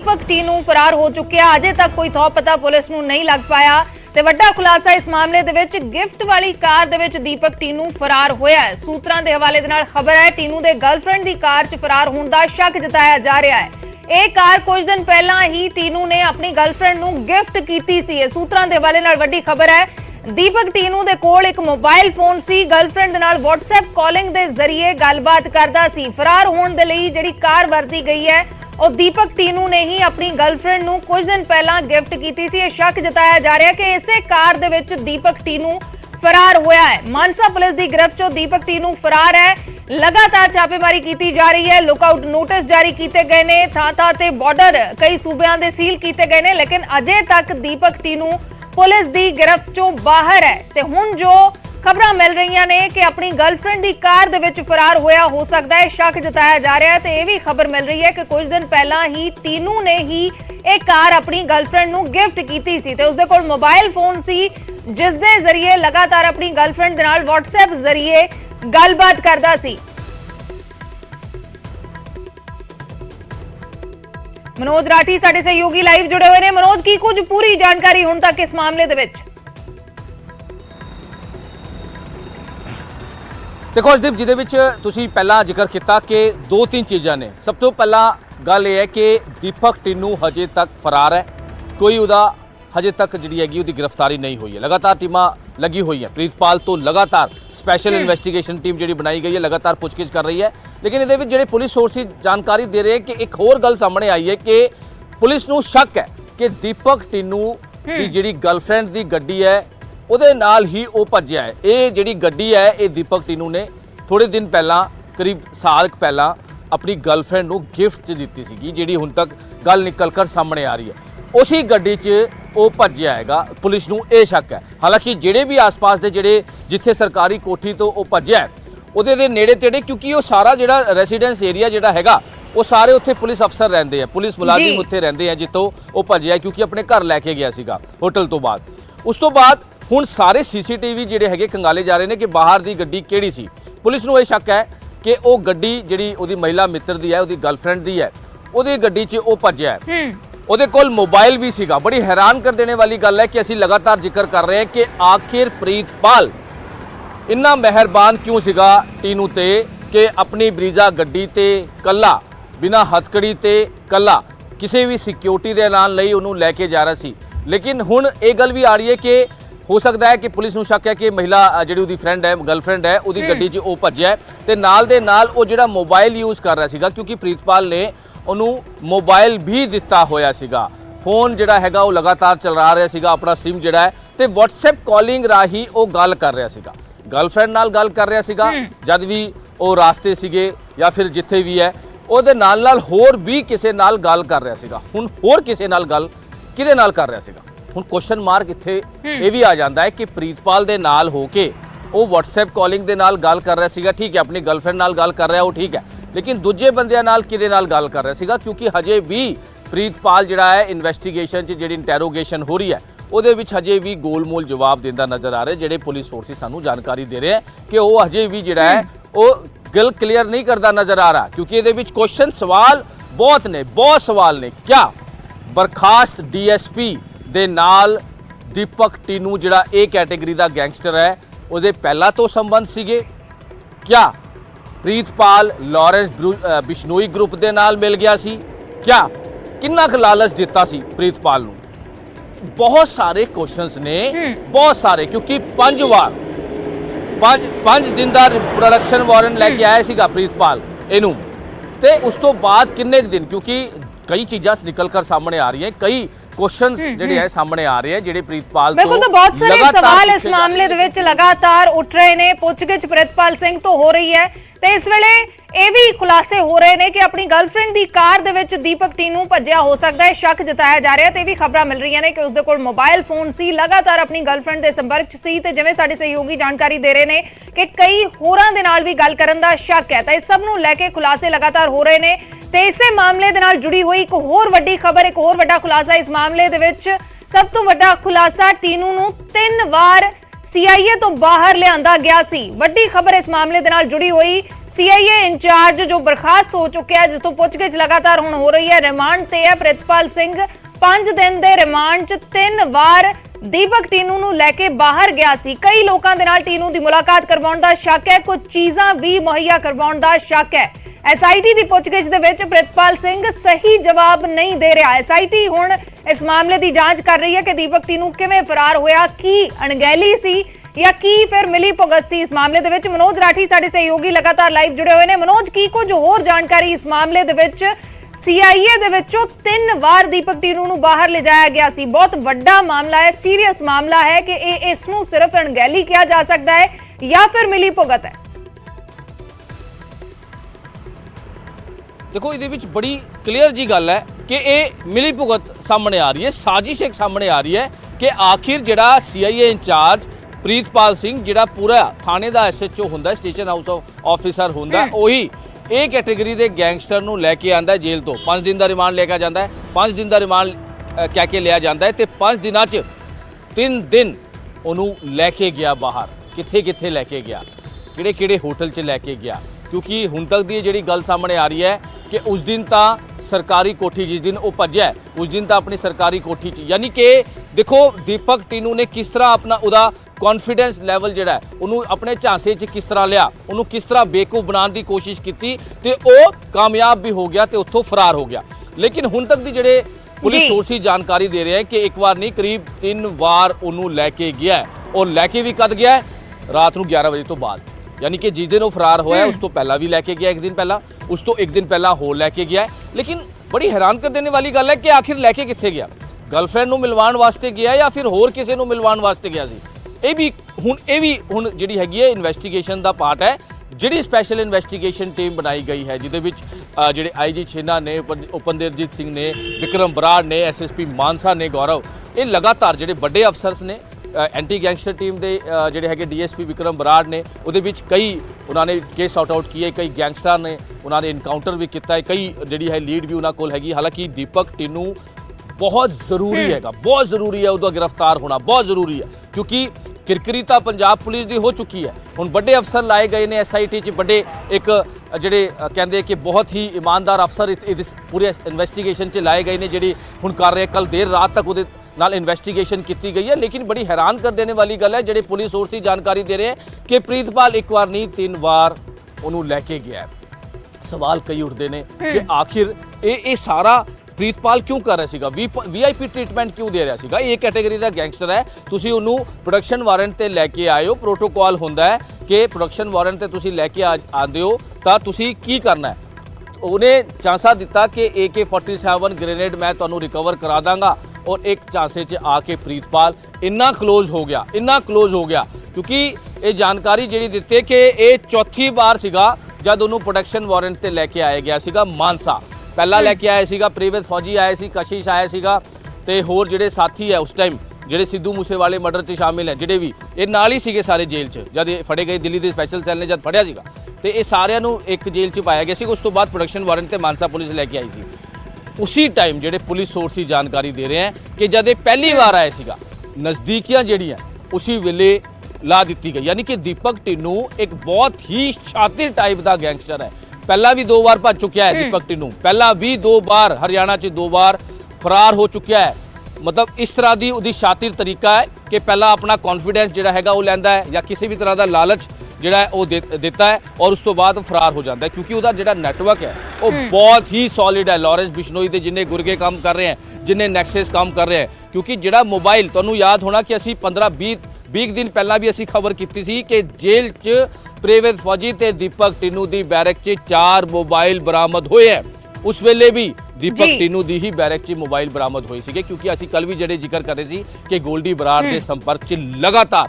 दीपक टीनू फरार हो चुकिया। अजे तक कोई थौ पता पुलिस नूं नहीं लग पाया ते वड्डा खुलासा इस मामले दे विच गिफ्ट वाली कार दे विच दीपक टीनू फरार होया है। सूत्रां दे हवाले दे नाल खबर है टीनू दे गर्लफ्रेंड दी कार च फरार होण दा शक जताया जा रहा है। ਇਹ ਕਾਰ कुछ दिन पहला ही टीनू ने अपनी गर्लफ्रेंड नूं गिफ्ट कीती सी। सूत्रां दे हवाले नाल वड्डी खबर है दीपक टीनू दे कोल एक मोबाइल फोन सी, गर्लफ्रेंड दे नाल WhatsApp कॉलिंग दे जरिए गलबात करदा सी। फरार होण दे लई जिहड़ी कार वरती गई है और दीपक टीनू ने ही अपनी गर्लफ्रेंड नूं कुछ दिन पहला गिफ्ट कीती सी। शक जताया जा रहा है कि इसे कार दे विच दीपक टीनू फरार होया है। मानसा पुलिस दी गिरफ्त चों दीपक टीनू फरार है। लगातार छापेमारी की जा रही है, लुकआउट नोटिस जारी किए गए ने, थां-थां ते बॉर्डर कई सूबियां दे सील किए गए ने, लेकिन अजे तक दीपक टीनू पुलिस दी गिरफ्त चों बाहर है। ते हुण जो खबरां मिल रही ने कि अपनी गर्लफ्रेंड दी कार दे विच फरार होया हो सकता है, शक जताया जा रहा है। ते यह भी खबर मिल रही है कि कुछ दिन पहला ही टीनू ने ही एक कार अपनी गर्लफ्रेंड नूं गिफ्ट कीती सी ते उसदे कोल मोबाइल फोन सी, जिस दे जरिए लगातार अपनी गर्लफ्रेंड दे नाल WhatsApp जरिए गलबात करदा सी। मनोज राठी साडे सहयोगी लाइव जुड़े हुए ने। मनोज, की कुछ पूरी जानकारी हुण तक इस मामले दे विच? देखो अर्शदीप, जिहदे विच तुसीं पहला जिक्र किया कि दो तीन चीज़ां ने। सब तो पहला गल यह है कि दीपक टीनू हजे तक फरार है, कोई उहदा हजे तक जिहड़ी हैगी उहदी गिरफ्तारी नहीं हुई है। लगातार टीमां लगी हुई है, प्रीतपाल तो लगातार स्पैशल इन्वेस्टिगेशन टीम जिहड़ी बनाई गई है लगातार पुछगिछ कर रही है। लेकिन इहदे विच जिहड़े पुलिस सोर्सिस जानकारी दे रहे हैं कि एक होर गल सामने आई है कि पुलिस नूं शक है कि दीपक टीनू दी जिहड़ी गर्लफ्रेंड दी गड्डी है ਉਹਦੇ ਨਾਲ ही वो भज्या है। ये जिहड़ी गड्डी है ये दीपक टीनू ने थोड़े दिन पहला करीब साल पहला अपनी गर्लफ्रेंड नूं गिफ्ट च दित्ती सी, जिहड़ी हुण तक गल निकल कर सामने आ रही है। उसी गड्डी च वो भज्या हैगा, पुलिस नूं ये शक है। हालांकि जिहड़े भी आस पास के जिहड़े जिथे सरकारी कोठी तो वो भज्या है ਉਹਦੇ ਦੇ ਨੇੜੇ ਤੇੜੇ, क्योंकि वो सारा ਜਿਹੜਾ ਰੈਸੀਡੈਂਸ ਏਰੀਆ ਜਿਹੜਾ ਹੈਗਾ ਉਹ ਸਾਰੇ ਉੱਥੇ ਪੁਲਿਸ ਅਫਸਰ ਰਹਿੰਦੇ ਆ, ਪੁਲਿਸ ਮੁਲਾਜ਼ਮ ਉੱਥੇ ਰਹਿੰਦੇ ਆ ਜਿੱਥੋਂ ਉਹ ਭੱਜਿਆ, ਕਿਉਂਕਿ ਆਪਣੇ ਘਰ ਲੈ ਕੇ ਗਿਆ ਸੀਗਾ ਹੋਟਲ ਤੋਂ ਬਾਅਦ। ਉਸ ਤੋਂ ਬਾਅਦ ਹੁਣ ਸਾਰੇ CCTV ਜਿਹੜੇ ਹੈਗੇ ਕੰਗਾਲੇ ਜਾ ਰਹੇ ਨੇ ਕਿ ਬਾਹਰ ਦੀ ਗੱਡੀ ਕਿਹੜੀ ਸੀ। ਪੁਲਿਸ ਨੂੰ ਇਹ ਸ਼ੱਕ ਹੈ ਕਿ ਉਹ ਗੱਡੀ ਜਿਹੜੀ ਉਹਦੀ ਮਹਿਲਾ ਮਿੱਤਰ ਦੀ ਹੈ, ਉਹਦੀ ਗਰਲਫ੍ਰੈਂਡ ਦੀ ਹੈ, ਉਹਦੀ ਗੱਡੀ 'ਚ ਉਹ ਭੱਜਿਆ ਹੈ। ਉਹਦੇ ਕੋਲ मोबाइल भी ਸੀਗਾ। बड़ी हैरान कर देने वाली गल है कि ਅਸੀਂ लगातार जिक्र कर रहे हैं कि आखिर प्रीतपाल इन्ना मेहरबान क्यों सीगा टीनू ते कि अपनी ब्रीजा गड्डी ते कला बिना हथकड़ी ते कला किसी भी सिक्योरिटी दे नाल नहीं उन्होंने लैके जा रहा सी। लेकिन हुण ये गल भी आ रही है कि हो सकता है कि पुलिस नूं शक है कि महिला जिहड़ी उहदी फ्रेंड है, गर्लफ्रेंड है, उहदी गड्डी 'च वो भज्जिया है ते नाल दे नाल वो जिहड़ा मोबाइल यूज़ कर रहा सीगा, क्योंकि प्रीतपाल ने उन्होंने मोबाइल भी दिता होया सीगा। फोन जिहड़ा हैगा वो लगातार चला रहा सीगा, अपना सिम जिहड़ा है ते WhatsApp कॉलिंग राही वो गल कर रहा सीगा, गर्लफ्रेंड नाल गल कर रहा सीगा जद भी वो रास्ते सीगे या फिर जिथे भी है ਉਹਦੇ ਨਾਲ होर भी किसी नाल गल कर रहा सीगा। हुण होर किसी नाल गल किहदे नाल कर रहा सीगा। हुण क्वेश्चन मार्क इत्थे ये भी आ जाता है कि प्रीतपाल दे नाल हो के वो WhatsApp कॉलिंग दे नाल गल कर रहा सीगा, ठीक है, अपनी गर्लफ्रेंड नाल गल कर रहा वो ठीक है, लेकिन दूजे बंदियां नाल किहदे नाल गल कर रहा सीगा, क्योंकि हजे भी प्रीतपाल जिहड़ा है इन्वेस्टिगेशन च जिहड़ी इंटैरोगेशन हो रही है ਉਹਦੇ ਵਿੱਚ ਹਜੇ ਵੀ ਗੋਲਮੋਲ ਜਵਾਬ ਦਿੰਦਾ ਨਜ਼ਰ ਆ ਰਿਹਾ। ਜਿਹੜੇ ਪੁਲਿਸ ਸੋਰਸਿਸ ਸਾਨੂੰ ਜਾਣਕਾਰੀ ਦੇ ਰਹੇ ਹੈ ਕਿ ਉਹ ਹਜੇ ਵੀ ਜਿਹੜਾ ਹੈ ਉਹ ਗੱਲ ਕਲੀਅਰ ਨਹੀਂ ਕਰਦਾ ਨਜ਼ਰ ਆ ਰਿਹਾ, ਕਿਉਂਕਿ ਇਹਦੇ ਵਿੱਚ ਕੁਐਸਚਨ ਸਵਾਲ ਬਹੁਤ ਨੇ, ਬਹੁਤ ਸਵਾਲ ਨੇ। ਕਿਆ ਬਰਖਾਸਤ DSP ਦੇ ਨਾਲ ਦੀਪਕ ਟੀਨੂ ਜਿਹੜਾ ਇਹ ਕੈਟੇਗਰੀ ਦਾ ਗੈਂਗਸਟਰ ਹੈ ਉਹਦੇ ਪਹਿਲਾਂ ਤੋਂ ਸੰਬੰਧ ਸੀਗੇ? ਕਿਆ ਪ੍ਰੀਤਪਾਲ ਲਾਰੈਂਸ ਬਿਸ਼ਨੋਈ ਗਰੁੱਪ ਦੇ ਨਾਲ ਮਿਲ ਗਿਆ ਸੀ? ਕਿਆ ਕਿੰਨਾ ਕੁ ਲਾਲਚ ਦਿੱਤਾ ਸੀ ਪ੍ਰੀਤਪਾਲ ਨੂੰ? बहुत सारे क्वेश्चंस ने, बहुत सारे, क्योंकि 5 दिन का प्रोडक्शन वारंट लैके आया सीगा प्रीतपाल इनू ते उस तो बाद किन्ने दिन, क्योंकि कई चीज़ां निकल कर सामने आ रही हैं, कई क्वेश्चन जिहड़े है सामने आ रहे हैं जिहड़े प्रीतपाल बिल्कुल तो बहुत सारे सवाल इस मामले दे विच लगातार उठ रहे ने। पुछगिछ प्रीतपाल सिंह तो हो रही है ते इस वेले ਇਹ भी खुलासे हो रहे हैं कि अपनी गर्लफ्रेंड की कार दे विच दीपक टीनू भज्जिया हो सकता है, शक जताया जा रहा है। ते भी खबरां मिल रही ने कि उसदे कोल मोबाइल फोन सी, लगातार अपनी गर्लफ्रेंड के संपर्क च सी ते जिवें साडे सहयोगी जानकारी दे रहे हैं कि कई होरां दे नाल भी गल करन दा शक है। तां इस सब नूं लैके खुलासे लगातार हो रहे हैं ते इसे मामले दे नाल जुड़ी हुई एक होर वड्डी खबर, एक होर वड्डा खुलासा इस मामले दे विच। सब तो वड्डा खुलासा टीनू नूं 3 वार ਸੀਆਈਏ ਤੋਂ ਬਾਹਰ ਲਿਆਂਦਾ ਗਿਆ ਸੀ। ਵੱਡੀ ਖਬਰ ਇਸ ਮਾਮਲੇ ਦੇ ਨਾਲ ਜੁੜੀ ਹੋਈ, ਸੀਆਈਏ ਇੰਚਾਰਜ ਜੋ ਬਰਖਾਸਤ ਹੋ ਚੁੱਕਿਆ ਹੈ, ਜਿਸ ਤੋਂ ਪੁੱਛਗਿੱਛ ਲਗਾਤਾਰ ਹੁਣ ਹੋ ਰਹੀ ਹੈ, ਰਿਮਾਂਡ ਤੇ ਹੈ ਪ੍ਰਿਤਪਾਲ ਸਿੰਘ। 5 ਦਿਨ ਦੇ ਰਿਮਾਂਡ 'ਚ 3 ਵਾਰ ਦੀਪਕ ਟੀਨੂ ਨੂੰ ਲੈ ਕੇ ਬਾਹਰ ਗਿਆ ਸੀ। ਕਈ ਲੋਕਾਂ ਦੇ ਨਾਲ ਟੀਨੂ ਦੀ ਮੁਲਾਕਾਤ ਕਰਵਾਉਣ ਦਾ ਸ਼ੱਕ ਹੈ, ਕੁਝ ਚੀਜ਼ਾਂ ਵੀ ਮੁਹੱਈਆ ਕਰਵਾਉਣ ਦਾ ਸ਼ੱਕ ਹੈ। ਐਸਆਈਟੀ ਦੀ ਪੁੱਛਗਿੱਛ ਦੇ ਵਿੱਚ ਪ੍ਰਿਤਪਾਲ ਸਿੰਘ ਸਹੀ ਜਵਾਬ ਨਹੀਂ ਦੇ ਰਿਹਾ। ਐਸਆਈਟੀ ਹੁਣ ਇਸ ਮਾਮਲੇ ਦੀ ਜਾਂਚ ਕਰ ਰਹੀ ਹੈ ਕਿ ਦੀਪਕ ਟੀਨੂ ਕਿਵੇਂ ਫਰਾਰ ਹੋਇਆ, ਕੀ ਅਣਗਹਿਲੀ ਸੀ ਜਾਂ ਕੀ ਫਿਰ ਮਿਲੀ ਭੁਗਤ ਸੀ। ਇਸ ਮਾਮਲੇ ਦੇ ਵਿੱਚ ਮਨੋਜ ਰਾਠੀ ਸਾਡੇ ਸਹਿਯੋਗੀ ਲਗਾਤਾਰ ਲਾਈਵ ਜੁੜੇ ਹੋਏ ਨੇ। ਮਨੋਜ, ਕੀ ਕੁਝ ਹੋਰ ਜਾਣਕਾਰੀ ਇਸ ਮਾਮਲੇ ਦੇ ਵਿੱਚ? ਸੀਆਈਏ ਦੇ ਵਿੱਚੋਂ 3 ਵਾਰ ਦੀਪਕ ਟੀਨੂ ਨੂੰ ਬਾਹਰ ਲਿਜਾਇਆ ਗਿਆ ਸੀ। ਬਹੁਤ ਵੱਡਾ ਮਾਮਲਾ ਹੈ, ਸੀਰੀਅਸ ਮਾਮਲਾ ਹੈ ਕਿ ਇਸ ਨੂੰ ਸਿਰਫ ਅਣਗਹਿਲੀ ਕਿਹਾ ਜਾ ਸਕਦਾ ਹੈ ਜਾਂ ਫਿਰ ਮਿਲੀ ਭੁਗਤ ਹੈ। देखो ये बड़ी क्लीयर जी गल है कि ये मिली भुगत सामने आ रही है, साजिश एक सामने आ रही है कि आखिर जिहड़ा सीआईए इंचार्ज प्रीतपाल सिंह जिहड़ा पूरा थाने का SHO हुंदा, स्टेशन हाउस ऑफिसर हुंदा, वही ਇਹ ਕੈਟੇਗਰੀ ਦੇ ਗੈਂਗਸਟਰ ਨੂੰ ਲੈ ਕੇ ਆਂਦਾ ਜੇਲ੍ਹ ਤੋਂ। 5 ਦਿਨ ਦਾ ਰਿਮਾਂਡ ਲੈ ਕੇ ਜਾਂਦਾ ਹੈ, 5 ਦਿਨ ਦਾ ਰਿਮਾਂਡ ਕਹਿ ਕੇ ਲਿਆ ਜਾਂਦਾ ਹੈ ਤੇ 5 ਦਿਨਾਂ 'ਚ 3 ਦਿਨ ਉਹਨੂੰ ਲੈ ਕੇ ਗਿਆ ਬਾਹਰ। ਕਿੱਥੇ ਲੈ ਕੇ ਗਿਆ, ਕਿਹੜੇ ਹੋਟਲ 'ਚ ਲੈ ਕੇ ਗਿਆ, ਕਿਉਂਕਿ ਹੁਣ ਤੱਕ ਦੀ ਜਿਹੜੀ ਗੱਲ ਸਾਹਮਣੇ ਆ ਰਹੀ ਹੈ कि उस दिन तो सरकारी कोठी, जिस दिन वो भज्या है उस दिन तो अपनी सरकारी कोठी च, यानी कि देखो दीपक टीनू ने किस तरह अपना उदा कॉन्फिडेंस लैवल जिहड़ा है उन्होंने अपने झांसे च किस तरह लिया, उन्होंने किस तरह बेवकूफ बनाने की कोशिश की ते वो कामयाब भी हो गया ते उत्थों फरार हो गया। लेकिन हुण तक दी जिहड़े पुलिस सोर्स जानकारी दे रहे हैं कि एक बार नहीं करीब 3 बार उन्होंने लैके गया है और लैके भी कद गया है रात को 11 बजे तो बाद, यानी कि जिस दिन वो फरार होया उस तो पहला भी लैके गया, एक दिन पहला, उस तो एक दिन पहला होर लैके गया है। लेकिन बड़ी हैरान कर देने वाली गल है कि आखिर लैके कित्थे गया, गर्लफ्रेंड नूं मिलवाण वास्ते गया या फिर होर किसी नूं मिलवाण वास्ते गया सी। ये भी हुण जिहड़ी हैगी है इन्वेस्टिगेशन दा पार्ट है, जिहड़ी स्पैशल इन्वेस्टिगेशन टीम बनाई गई है, जिहदे विच जिहड़े IG छेना ने, उपिंदरजीत सिंह ने, विक्रम बराड़ ने, SSP मानसा ने, गौरव, ये लगातार जिहड़े बड़े अफसर्स ने एंटी गैंगस्टर टीम के जोड़े है DSP विक्रम बराड़ ने, उहदे विच कई उन्होंने केस सॉर्ट आउट किए, कई गैंगस्टर ने उन्होंने इनकाउंटर भी किया है, कई जी है लीड भी उन्होंने कोल हैगी। हालांकि दीपक टीनू बहुत जरूरी है, बहुत जरूरी है उसका गिरफ्तार होना, बहुत जरूरी है, क्योंकि किरकिरी तो पंजाब पुलिस की हो चुकी है। हुण बड़े अफसर लाए गए ने SIT च, बड़े एक जिहड़े कहते कि बहुत ही ईमानदार अफसर इस पूरे इन्वेस्टिगेशन च लाए गए ने, जिहड़ी हुण कर रहे। कल देर रात तक उहदे नाल इन्वेस्टिगेशन की गई है। लेकिन बड़ी हैरान कर देने वाली गल है, जिहड़े पुलिस सोर्स की जानकारी दे रहे हैं कि प्रीतपाल एक बार नहीं 3 बार उन्होंने लैके गया है। सवाल कई उठते हैं कि आखिर ये सारा प्रीतपाल क्यों कर रहा सीगा, VIP ट्रीटमेंट क्यों दे रहा सीगा। ये कैटेगरी का गैंगस्टर है, तुसी उन्होंने प्रोडक्शन वारंट ते लैके आए हो, प्रोटोकॉल होंदा है कि प्रोडक्शन वारंट ते तुसी लैके आंदे हो तां तुसी की करना है। उन्हें चांसा दिता कि AK-47 ग्रेनेड मैं तुहानूं रिकवर करा दांगा और एक चांसे च आके प्रीतपाल इन्ना क्लोज हो गया क्योंकि ये जानकारी जिहड़ी दित्ती कि ये चौथी बार सीगा जद उन्होंने प्रोडक्शन वारंट ते लैके आया गया सीगा मानसा। पहला लैके आया सीगा प्रेवित फौजी आया सी, कशिश आया सीगा ते होर जिहड़े साथी है उस टाइम जिहड़े सिद्धू मूसेवाले मर्डर च शामिल है, जिहड़े भी ये नाल ही सीगे सारे जेल च जद ये फड़े गए, दिल्ली के स्पैशल सैल ने जद फड़िया सीगा ते ये सारिਆਂ ਨੂੰ एक जेल च पाया गया सी। उस तो बाद प्रोडक्शन वारंट ते मानसा पुलिस लैके आई सी। उसी टाइम जिहड़े पुलिस सोर्स की जानकारी दे रहे हैं कि जब ये पहली बार आए सीगा नज़दीकियां जिहड़ियां उसी वेले ला दी गई, यानी कि दीपक टीनू एक बहुत ही शातिर टाइप का गैंगस्टर है। पहला भी 2 बार भज चुका है दीपक टीनू, पहला भी 2 बार हरियाणा च 2 बार फरार हो चुका है। मतलब इस तरह की उसकी शातिर तरीका है कि पहला अपना कॉन्फिडेंस जिहड़ा हैगा वो लैंदा है या किसी भी तरह का लालच जिहड़ा है वो देता है और उस तो बाद फरार हो जाता है, क्योंकि उसका जिहड़ा नेटवर्क है वो बहुत ही सॉलिड है। लॉरेंस बिश्नोई के जिन्हें गुरगे काम कर रहे हैं, जिन्हें नैक्सस काम कर रहे हैं, क्योंकि जिहड़ा मोबाइल तुहानूं याद होना कि असी 15-20 दिन पहला भी असी खबर की सी कि जेल च प्रेवित फौजी ते दीपक टीनू की बैरक च 4 मोबाइल बरामद होए हैं। उस वेले भी दीपक टीनू की ही बैरक च मोबाइल बरामद होए सीगे, क्योंकि असी कल भी जिहड़े जिक्र कर रहे सी कि गोल्डी बराड़ के संपर्क च लगातार